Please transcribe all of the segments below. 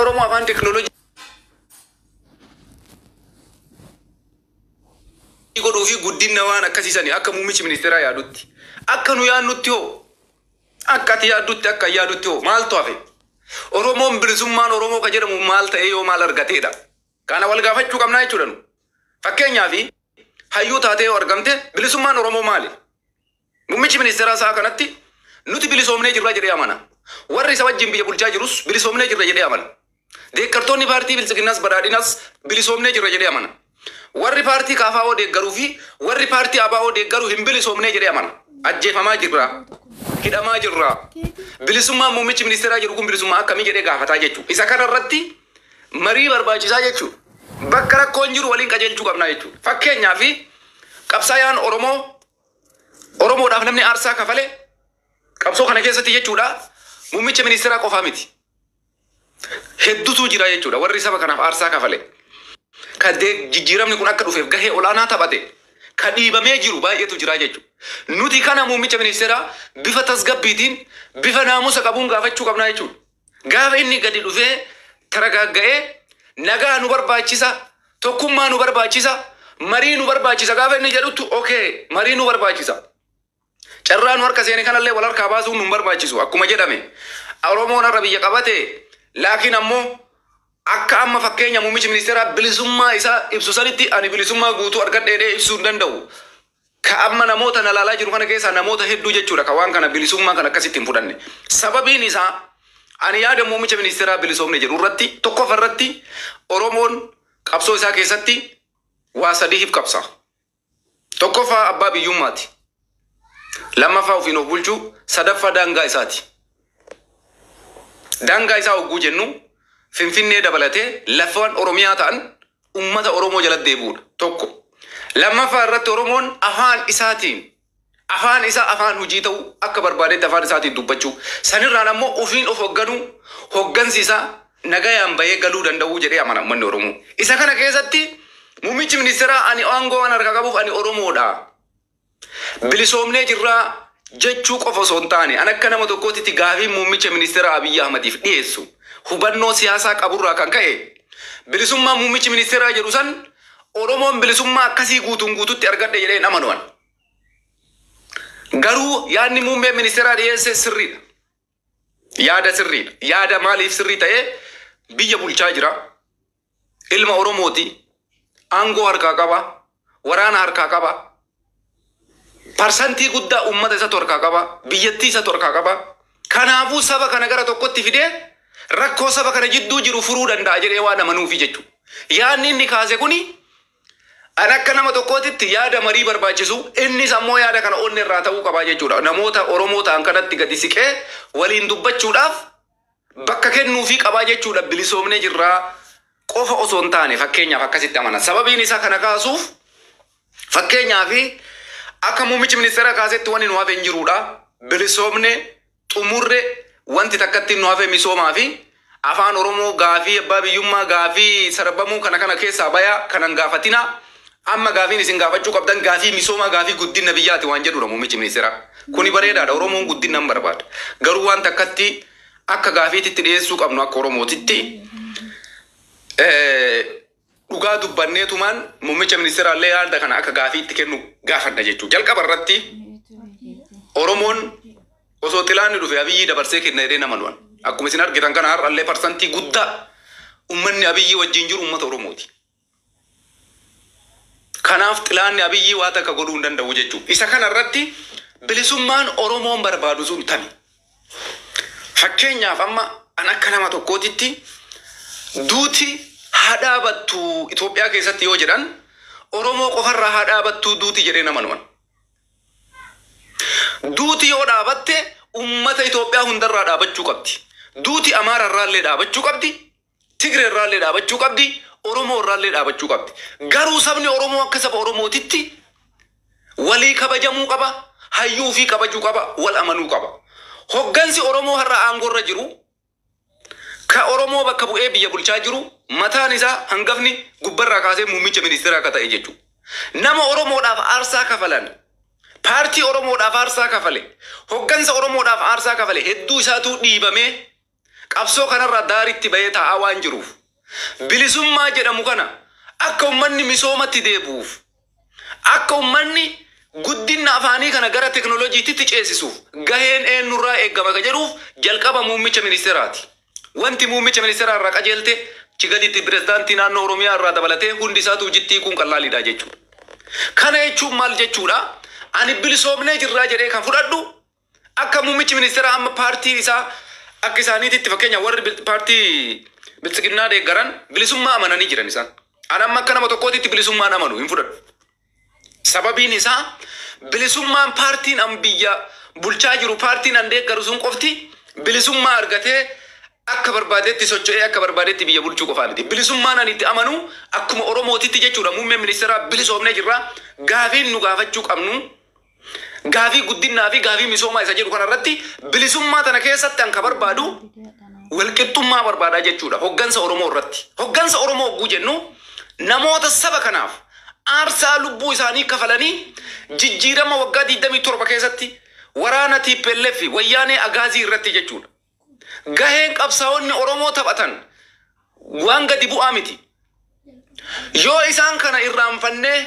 Oromoo afaan teknooloojii godhuu fi guddina waan akkasiisanii akka muummichi ministeeraa yaadutti akka nu yaadnutti hoo akka ati yaadutti akka yaadutti hoo maaltu hafe Oromoon bilisummaan Oromoo ka jedhamu maal ta'ee yoo maal argateedha kana wal gaafachuu qabnaa jechuudha nu fakkeenyaaf hayyuu taatee yoo argamte bilisummaan Oromoo maali muummichi ministeeraa isaa kanatti nuti bilisoomnee jirra jedhee amana warri isa wajjin biyya bulchaa jirus bilisoomnee jirra jedhee amana deeggartoonni paartii bilisiginnaas badhaadhinaas bilisoomnee jirra jedhee amana warri paartii KFO deeggaruu fi warri paartii ABO deeggaruu hin bilisoomnee jedhee amana ajjeefamaa jirra hidhamaa jirra bilisummaa muummichi ministeeraa jiru kun bilisummaa akkamii jedhee gaafataa jechuudha isa kana irratti marii barbaachisaa jechuudha bakka rakkoon jiru waliin qajeelchuu qabnaa jechuudha fakkeenyaaf qabsaayaan Oromoodhaaf namni aarsaa kafale qabsoo kana keessatti jechuudha muummicha ministeeraa qofaa miti hedduutu jira jechuudha warri saba kanaaf aarsaa kafale kadee jijjiiramni kun akka dhufeef gahee olaanaa taphate ka dhiibamee jiru baay'eetu jira jechuudha nuti kana muummicha ministeeraa bifa tasgabbiitiin bifa naamusa qabuun gaafachuu qabnaa jechuudha gaafa inni gadi dhufee taragagga'ee nagaa nu barbaachisa tokkummaa nu barbaachisa marii nu barbaachisa gaafa inni jedhutu okay marii nu barbaachisa carraa nu harka seene kanallee wal harkaa baasuun nu barbaachisu akkuma jedhame Oromoon har'a biyya qabate laakiin ammoo akka amma fakkeenya muummichi ministeeraa bilisummaa isaa ibsu sanitti ani bilisummaa guutuu argadhee ibsuu hin danda'u ka amma namoota nalaalaa jiru kana keessaa namoota hedduu jechuudha ka waan kana bilisummaa kana akkasitti hin fudhanne sababiin isaa ani yaada muummicha ministeeraa bilisoomne jedhu irratti tokkofa irratti Oromoon qabsoo isaa keessatti waa sadiif qabsa tokkofa abbaa biyyummaati lammaffaa ofiin of bulchuu sadaffaa daangaa isaati daangaa isaa hogguu jennu Finfinnee dabalatee lafaan Oromiyaa ta'an ummata Oromoo jala deebuudha tokko lammaffaa irratti Oromoon afaan isaatiin afaan isaa afaan hojii ta'u akka barbaadetti afaan isaatiin dubbachuu sanirraan ammoo ofiin of hogganu hoggansi isaa nagayaan bahee galuu danda'uu jedhee amana uummanni Oromoo isa kana keessatti muummichi ministeeraa ani aangoo waan harkaa qabuuf ani Oromoodha bilisoomnee jirraa jechuu qofa osoo hin taane an akka nama tokkootti gaafii muummicha ministeeraa Abiyyi Ahmadiif dhiyeessu hubannoo siyaasaa qaburraa kan ka'e bilisummaa muummichi ministeeraa jedhu san Oromoon bilisummaa akkasii guutuun guututti argadhe jedhee nama nuwan garuu yaadni muummee ministeeraa dhiyeesse sirriidha yaada maaliif sirrii ta'ee biyya bulchaa jira ilma Oromooti aangoo harkaa qaba waraana harkaa qaba parsantii guddaa ummata isatu harkaa qaba biyyattii isatu harkaa qaba kanaafuu saba kana gara tokkotti fidee rakkoo saba kana jidduu jiru furuu danda'a jedhee waan amanuufi jechuudha yaadni inni kaase kuni an akka nama tokkootitti yaada marii barbaachisu innis ammoo yaada kana onni irraa ta'uu qabaa jechuudha namoota Oromoo ta'an kanatti gadi siqee waliin dubbachuudhaaf bakka kennuufii qabaa jechuudha bilisoomnee jirraa qofa osoo hin taane fakkeenyaaf akkasitti amana sababiin isaa kana kaasuuf fakkeenyaaf akka muummichi ministeeraa kaasetti wanni nu hafe hin jiruudha bilisoomne xumurre wanti takkatti nu hafe misoomaa fi afaan Oromoo gaafii abbaa biyyummaa gaafii sarbamuu kana keessaa bayaa kanan gaafatina amma gaafiin isin gaafachuu qabdan gaafii misoomaa gaafii guddina biyyaati waan jedhuudha muummichi ministeeraa kuni bareedaadha Oromoon guddina hin barbaada garuu waan takkatti akka gaafiitti dhiyeessuu qabnu akka Oromootitti dhugaa dubbanneetumaan muummicha ministeeraallee yaada kana akka gaafiitti kennu gaafadha jechuudha jalqaba irratti Oromoon osoo xilaanni dhufe Abiyyi dabarsee kenna jedhee nama nuwan akkuma isin argitan kana har'allee parsantii guddaa ummanni Abiyyi wajjin jiru ummata Oromooti kanaaf xilaanni Abiyyi waa takka godhuu hin danda'u jechuudha isa kana irratti bilisummaan Oromoon barbaadu sun tami fakkeenyaaf amma an akka nama tokkootitti duuti haa dhaabattu Itoophiyaa keessatti yoo jedhan Oromoo qofarraa haa dhaabattu duuti jedhee nama nuwan duuti yoo dhaabatte ummata Itoophiyaa hundarraa dhaabachuu qabdi duuti Amaara irraallee dhaabachuu qabdi Tigree irraallee dhaabachuu qabdi Oromoo irraallee dhaabachuu qabdi garuu sabni Oromoo akka saba Oromootitti walii kabajamuu qaba hayyuu fi kabajuu qaba wal amanuu qaba hoggansi Oromoo har'a aangoo irra jiru ka Oromoo bakka bu'ee biyya bulchaa jiru mataan isaa hangafni gubbarraa kaasee muummicha ministeeraa akka ta'e jechuudha nama Oromoodhaaf aarsaa kafalan paartii Oromoodhaaf aarsaa kafale hoggansa Oromoodhaaf aarsaa kafale hedduu isaatu dhiibamee qabsoo kanarra daaritti bahee taa'aa waan jiruuf bilisummaa jedhamu kana akka ummanni misoomatti deebuuf akka ummanni guddina afaanii kana gara teknooloojiitti ceesisuuf gaheen eenyurraa eegama ka jedhuuf jalqaba muummicha ministeeraati. Wanti muummicha ministeeraa irraa qajeelte chigaditti pirezidaantii naannoo Oromiyaa irraa dabalatee hundi isaatu jittii kun qallaaliidha jechuudha. Kana jechuun maal jechuudha? Ani bilisoomnee jirraa jedhee kan fudhadhu akka muummichi ministeeraa amma paartii isaa akka isaaniitti fakkeenya warri paartii bilisiginnaa deeggaran bilisummaa amananii jiran isaan. Ani amma akka nama tokkootitti bilisummaan amanu hin fudhadhu. Sababiin isaa bilisummaan paartiin an biyya bulchaa jiru paartiin an deeggaru sun qofti bilisummaa argatee akka barbaadetti socho'ee akka barbaadetti biyya bulchuu qofaaniti. Bilisummaan ani itti amanu akkuma Oromootitti jechuudha. Muummeen ministeeraa bilisoomnee jirra. Gaafiin nu gaafachuu qabnu gaafii guddinaa fi gaafii misoomaa isa jedhu kanarratti bilisummaa tana keessatti an ka barbaadu walqixxummaa barbaadaa jechuudha. Hoggansa Oromoo irratti. Hoggansa Oromoo hogguu jennu namoota saba kanaaf aarsaa lubbuu isaanii kafalanii jijjiirama waggaa 27 keessatti waraana TPLF wayyaanee agaazii irratti jechuudha. Gaheen qabsaa'onni Oromoo taphatan waan gadi bu'aa miti. Yoo isaan kana irraanfannee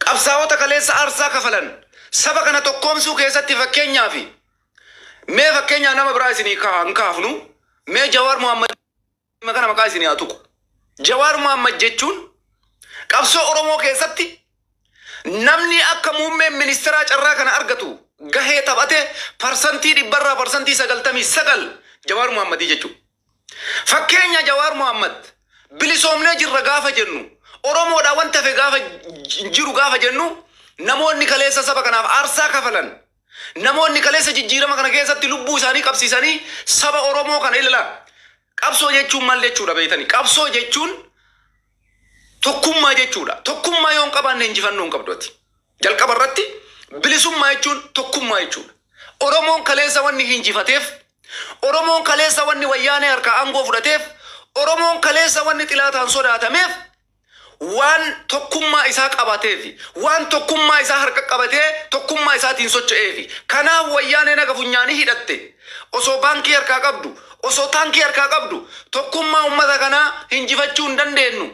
qabsaa'ota kaleessa aarsaa kafalan saba kana tokkoomsuu keessatti fakkeenyaaf mee fakkeenyaa nama biraa isinii kaafnu mee Jawaar Mohammad kana maqaa isinii haa tuqu. Jawaar Mohammad jechuun qabsoo Oromoo keessatti namni akka muummeen ministeeraa carraa kana argatu gahee taphate parsantii 99% Jawaar Mohammadii jechuudha. Fakkeenya Jawaar Mohammad bilisoomnee jirra gaafa jennu Oromoodhaa wanta fe gaafa jiru gaafa jennu namoonni kaleessa saba kanaaf aarsaa kafalan namoonni kaleessa jijjiirama kana keessatti lubbuu isaanii qabsiisanii saba Oromoo kana ilaalaa. Qabsoo jechuun maal jechuudha beeytanii? Qabsoo jechuun tokkummaa jechuudha. Tokkummaa yoo hin qabaanne injifannoo hin qabdu ati. Jalqaba irratti bilisummaa jechuun tokkummaa jechuudha. Oromoon kaleessa wanni hinjifateef, Oromoon kaleessa wanni wayyaanee harkaa aangoo fudhateef, Oromoon kaleessa wanni xilaataan sodaatameef waan tokkummaa isaa qabateefi waan tokkummaa isaa harka qabatee tokkummaa isaatiin socho'eefi kanaaf wayyaanee naga funyaanii hidhatte osoo baankii harkaa qabdu osoo taankii harkaa qabdu tokkummaa ummata kanaa hinjifachuu hin dandeenyu.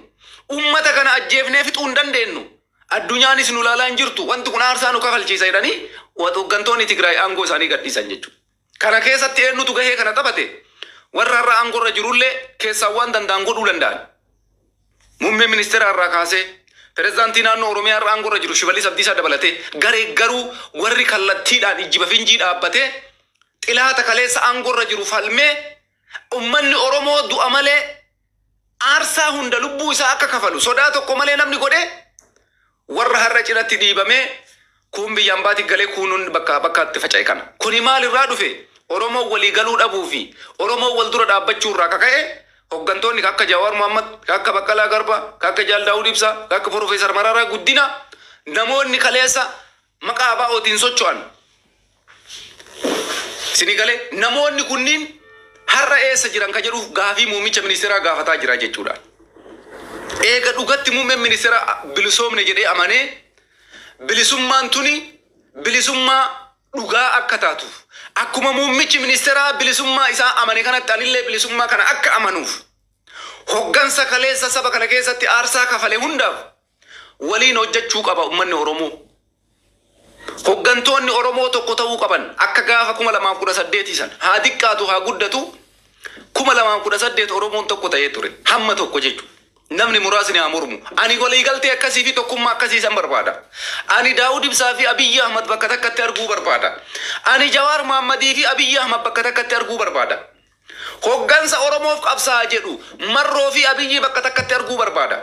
Ummata kana ajjeefnee fixuu hin dandeenyu. Addunyaanis nu laalaa hin jirtu. Wanti kun aarsaa nu kafalchiisa jedhanii hooggantoonni Tigraay aangoo isaanii gadhiisan jechuudha. Kana keessatti eenyutu gahee kana taphate? Warra har'a aangoorra jirullee keessaa waan danda'an godhuu danda'an. Muummeen ministeera irraa kaasee pirezidaantii naannoo Oromiyaa irraa aangoorra jiru Shimallis Abdiisaa dabalatee garuu warri kallattiidhaan ijjiba finjii dhaabbatee xilaata kaleessa aangoorra jiru falmee ummanni Oromoo du'a malee aarsaa hunda lubbuu isaa akka kafalu sodaa tokko malee namni godhe warra har'a cinatti dhiibamee kun biyyaan baati galee kunuun bakkaatti faca'e kana. Kuni maal irraa dhufe? Oromoo walii galuu dhabuu fi Oromoo wal dura dhaabbachuu irraa kaka'e hooggantoonni akka Jawaar Mohammad, akka Baqqalaa Garbaa, akka Jaal Daawud Ibsaa, akka Profeesar Mararaa Guddina namoonni kaleessa maqaa ABO'tiin socho'an. Sinigalee namoonni kunniin har'a eessa jiran ka jedhuuf gaafii muummicha ministeeraa gaafataa jira jechuudha. Eega dhugatti muummeen ministeeraa bilisoomne jedhee amanee bilisummaan tuni bilisummaa dhugaa akka taatuuf akkuma muummichi ministeeraa bilisummaa isaa amane kanatti anillee bilisummaa kana akka amanuuf hoggansa kaleessa saba kana keessatti aarsaa kafale hundaaf waliin hojjechuu qaba ummanni Oromoo. Hoggantoonni Oromoo tokko ta'uu qaban akka gaafa 2018 san haa diqqaatu haa guddatu 2018 Oromoon tokko ta'ee ture hamma tokko jechuudha. Namni muraasni haa mormu. Ani walii galtee akkasii fi tokkummaa akkasii san barbaada. Ani Daawud Ibsaa fi Abiyyi Ahmad bakka takkatti arguu barbaada. Ani Jawaar Mohammadii fi Abiyyi Ahmad bakka takkatti arguu barbaada. Hoggansa Oromoof qabsaa jedhu Marroo fi Abiyyi bakka takkatti arguu barbaada.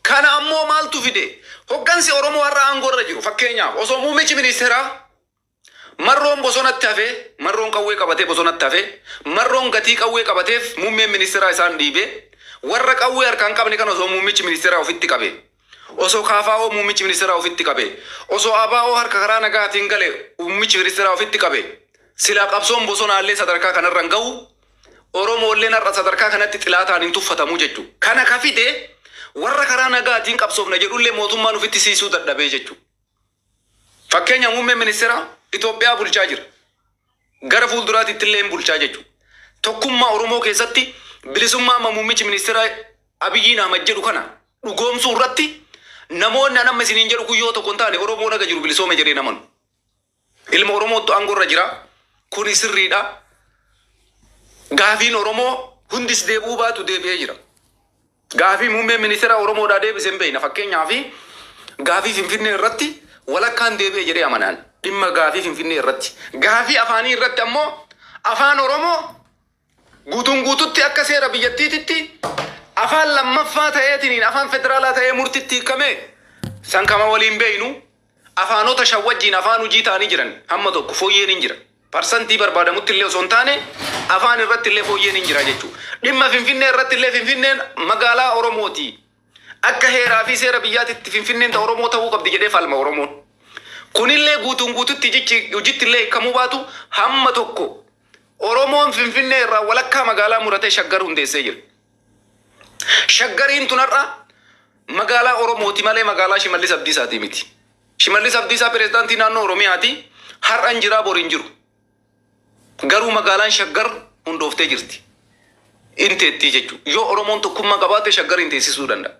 Kana ammoo maaltu fide? Hoggansi Oromoo har'a aangoorra jiru fakkeenyaaf osoo muummichi ministeeraa Marroon bosonatti hafee, Marroon qawwee qabatee bosonatti hafee, Marroon gatii qawwee qabateef muummeen ministeeraa isaan dhiibee warra qawwee harkaan qabne kan osoo muummichi ministeeraa ofitti qabe osoo KFO muummichi ministeeraa ofitti qabe osoo ABO harka karaa nagaatiin gale muummichi ministeeraa ofitti qabe sila qabsoon bosonaallee sadarkaa kanarra hin ga'u Oromoolleen har'a sadarkaa kanatti xilaataan hin tuffatamu jechuudha. Kana kafite warra karaa nagaatiin qabsoofna jedhullee mootummaan ofitti siisuu dadhabee jechuudha. Fakkeenya muummeen ministeeraa Itoophiyaa bulchaa jira. Gara fuulduraatti illee bulchaa jechuudha. tokkummaa Oromoo keessatti bilisummaa muummichi ministeera Abiyyiin Ahmad jedhu kana dhugoomsuu irratti namoonni anamma isiniin jedhu kuyyoo tokko hin taane Oromoo naga jiru bilisoome jedhee namanu. Ilma Oromootu aangorra jira. Kuni sirriidha. Gaafiin Oromoo hundis deebi'uu baatu deebi'ee jira. Gaafii muummee ministeera Oromoodhaa deebisee hin beekna. Fakkeenyaaf gaafii Finfinnee irratti walakkaan deebi'ee jedhee amanaan. Dhimma gaafii Finfinnee irratti. Gaafii afaanii irratti ammoo afaan Oromoo guutuun guututti akka seera biyyattiititti afaan lammaffaa ta'eetiin afaan federaalaa ta'ee murtiitti hiikamee san kama waliin beeynu afaanota shawwajjiin afaan hojii ta'anii jiran hamma tokko fooyyeen hin jira. Parsantii barbaadamutti illee osoo hin taane afaan irratti illee fooyyeen hin jira jechuudha. Dhimma Finfinnee irratti illee Finfinneen magaalaa Oromooti. Akka heeraa fi seera biyyaatitti Finfinneen ta Oromoo ta'uu qabdi jedhee falma Oromoon. Kunillee guutuun guututti hojiitti illee hiikamuu baatu hamma tokko Oromoon Finfinnee irraa walakkaa magaalaa muratee Shaggar hundeessee jira. Shaggariin tunarra magaalaa Oromooti malee magaalaa Shimallis Abdiisaati miti. Shimallis Abdiisaa pirezidaantii naannoo Oromiyaati. Har'an jiraa boriin jiru. Garuu magaalaan Shaggar hundooftee jirti. Inteetti jechuudha. Yoo Oromoon tokkummaa qabaate Shaggar inteessisuu danda'a.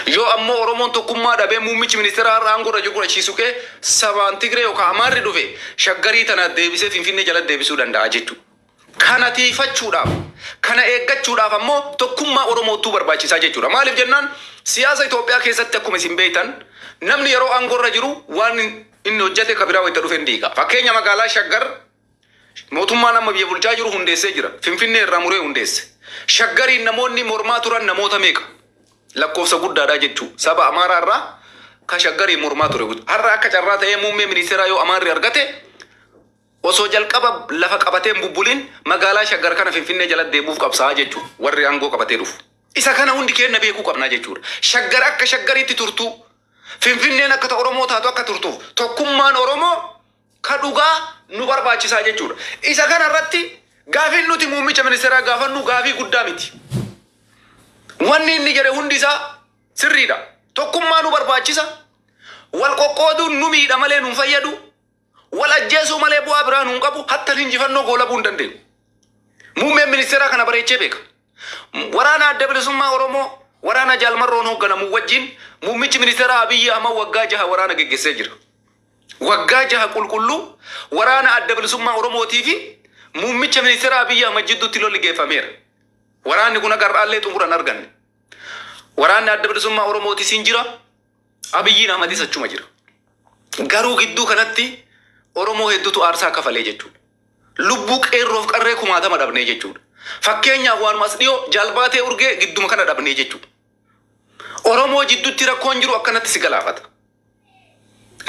Yoo ammoo Oromoon tokkummaa dhabee muummichi ministeera har'a aangorra jiru achiisu kee sabaan Tigree yookaan Amaarri dhufe Shaggarii tana deebisee Finfinnee jala deebisuu danda'a jechuudha. Kana tiifachuudhaaf, kana eeggachuudhaaf ammoo tokkummaa Oromootu barbaachisaa jechuudha. Maaliif jennaan siyaasa Itoophiyaa keessatti akkuma isin beektan namni yeroo aangorra jiru waan inni hojjete kabiraa wayita dhufe ndiiqa. Fakkeenya magaalaa Shaggar mootummaan amma biyya bulchaa jiru hundeessee jira. Finfinnee irraa muree hundeesse. Shaggariin namoonni mormaa turan namoota meeqa? Lakkoofsa guddaadha jechuudha. Saba Amaaraa irraa ka Shaggariin mormaa ture. Har'a akka carraa ta'ee muummee ministeeraa yoo Amaarri argate osoo jalqaba lafa qabateen bubbuliin magaalaa Shaggar kana Finfinnee jala deebuuf qabsaa jechuudha. Warri aangoo qabatee dhufu. Isa kana hundi keenya beekuu qabnaa jechuudha. Shaggar akka Shaggariitti turtu. Finfinneen akka Oromoo taatu akka turtuuf tokkummaan Oromoo ka dhugaa nu barbaachisaa jechuudha. Isa kana irratti gaafiin nuti muummicha ministeeraa gaafannu gaafii guddaa miti. Wanni inni jedhe hundi isaa sirriidha. Tokkummaa nu barbaachisa. Wal qoqqooduun nu miidha malee nu fayyadu. Wal ajjeesuu malee bu'aa biraa nu hin qabu. Hatta injifannoo goolabuu hin dandeenyu. Muummeen ministeeraa kana bareechee beeka. Waraana adda bilisummaa Oromoo waraana jaalmarroon hoogganamu wajjin muummichi ministeeraa Abiyyi Ahmad waggaa 6 waraana geggeessee jira. Waggaa 6 qulqulluu waraana adda bilisummaa Oromootii fi muummicha ministeeraa Abiyyi Ahmad jidduutti lolli geeffameera. Waraanni kun agarraallee xumuran arganne. Waraanni adda bilisummaa Oromootii siin jira. Abiyyiin Ahmadis achuma jira. Garuu gidduu kanatti Oromoo hedduutu aarsaa kafalee jechuudha. Lubbuu qeerroof qarree 1000 dhabnee jechuudha. Fakkeenyaaf waan mas dhiyoo jalbaatee urgee gidduma kana dhabnee jechuudha. Oromoo jidduutti rakkoon jiru akkanatti si galaafata.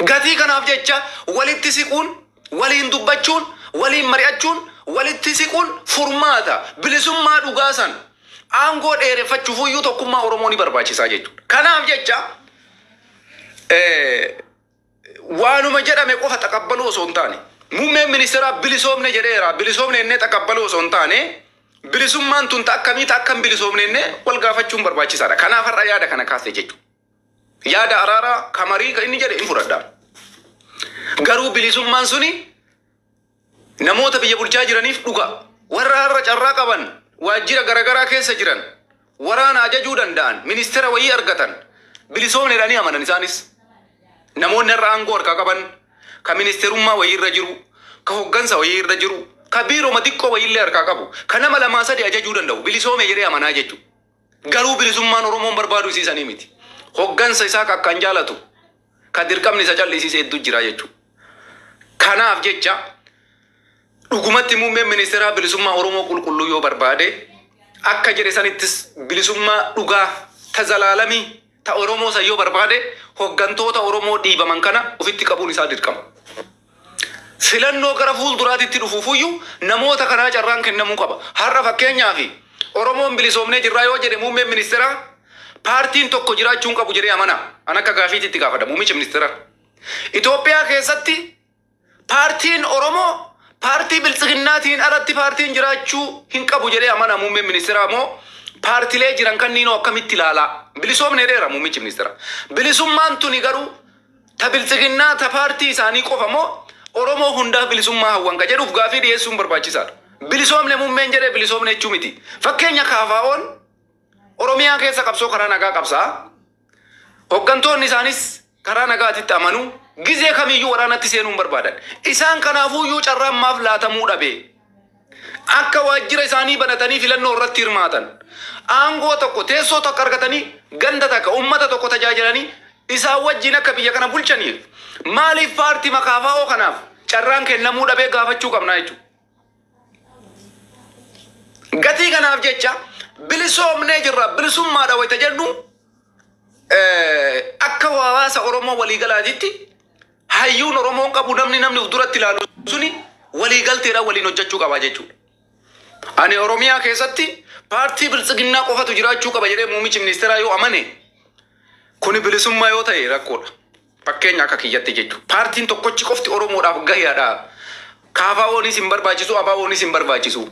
Gatii kanaaf jecha walitti siquun, waliin dubbachuun, waliin mari'achuun, walitti siquun furmaata bilisummaa dhugaasan aangoo dheereffachuuf iyyuu tokkummaa Oromoo ni barbaachisaa jechuudha. Kanaaf jecha waanuma jedhame qofa taqabbaluu osoo hin taane muummeen ministeeraa bilisoomne jedheera. Bilisoomne innee taqabbaluu osoo hin taane bilisummaan tun akkamitti akkam bilisoomne innee wal gaafachuun barbaachisaadha. Kanaaf har'a yaada kana kaasee jechuudha. Yaada araaraa kamarii inni jedhe hin fudhadhaa. Garuu bilisummaan suni namoota biyya bulchaa jiraniif dhuga. Warra har'a carraa qaban waajjira garaagaraa keessa jiran waraana ajajuu danda'an ministeera wayii argatan bilisoomneedhaanii amanan isaanis. Namoonni har'a aangoo harkaa qaban ka ministeerummaa wayii irra jiru, ka hoggansa wayii irra jiru, ka biiroo xiqqoo wayii illee harkaa qabu, ka nama 2-3 ajajuu danda'u bilisoome jedhee amanaa jechuudha. Garuu bilisummaan Oromoon barbaadu isiisanii miti. Hoggansa isaa akkaan jaalatu, ka dirqamni isa callisiise hedduu jira jechuudha. Kanaaf jecha dhugumatti muummeen ministeeraa bilisummaa Oromoo qulqulluu yoo barbaade akka jedhe sanittis bilisummaa dhugaa tazalaalamii ta Oromoo san yoo barbaade hoggantoota Oromoo dhiibaman kana ofitti qabuun isaa dirqama. Filannoo gara fuulduraatitti dhufuufuyyuu namoota kanaa carraan kennamuu qaba. Har'a fakkeenyaaf Oromoon bilisoomnee jirraa yoo jedhe muummeen ministeeraa paartiin tokko jiraachuun qabu jedhee amana. An akka gaafiitti gaafadha muummicha ministeeraa. Itoophiyaa keessatti paartiin Oromoo paartii biltsiginnaatiin alatti paartiin jiraachuu hin qabu jedhee amana muummeen ministeeraa moo paartilee jiran kanniinoo akkamitti ilaalaa. Bilisoomne dheera muummichi ministeeraa. Bilisummaan tuni garuu ta biltsiginnaa ta paartii isaanii qofa moo Oromoo hundaaf bilisummaa hawwan ka jedhuuf gaafii dhiyeessuun barbaachisaadha. Bilisoomne muummeen jedhee bilisoomne jechuu miti. Fakkeenya kaafaa'oon Oromiyaa keessa qabsoo karaa nagaa qabsaa. Hooggantoonni isaanis karaa nagaatitti amanu gizee kamiyyuu waraanatti seenuun barbaadan. Isaan kanaafuyyuu carraan maaf laatamuu dhabe. Akka waajjira isaanii banatanii filannoo irratti hirmaatan. Aangoo tokko teessoo tokko argatanii ganda takka uummata tokko tajaajilanii isaan wajjin akka biyya kana bulchaniif. Maaliif paartii makaafa'oo kanaaf carraan kennamuu dhabee gaafachuu qabnaa jechuudha. Gatii kanaaf jecha bilisoomnee jirra. Bilisummaadha wayita jennu akka hawaasa Oromoo waliigalaatitti hayyuun Oromoon qabu namni duratti ilaalu suni waliigalteedhaan waliin hojjechuu qaba jechuudha. Ani Oromiyaa keessatti paartii biltsiginnaa qofatu jiraachuu qaba jedhee muummichi ministeeraa yoo amane kuni bilisummaa yoo ta'e rakkoodha. Fakkeenya akka kiyyatti jechuudha. Paartiin tokkochi qofti Oromoodhaaf gahiidha. Kaafaa'oonis hin barbaachisu, ABO'oonis hin barbaachisu.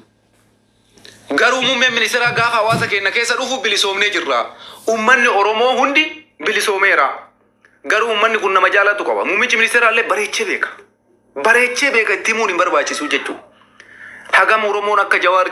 Garuu muummeen ministeeraa gaafa hawaasa keenya keessa dhufu bilisoomnee jirra. Uummanni Oromoo hundi bilisoomeera. Garuu uummanni kun nama jaalatu qaba. Muummichi ministeeraallee bareechee beeka. Bareechee beeka itti himuun hin barbaachisu jechuudha. Hagam Oromoon akka Jawaar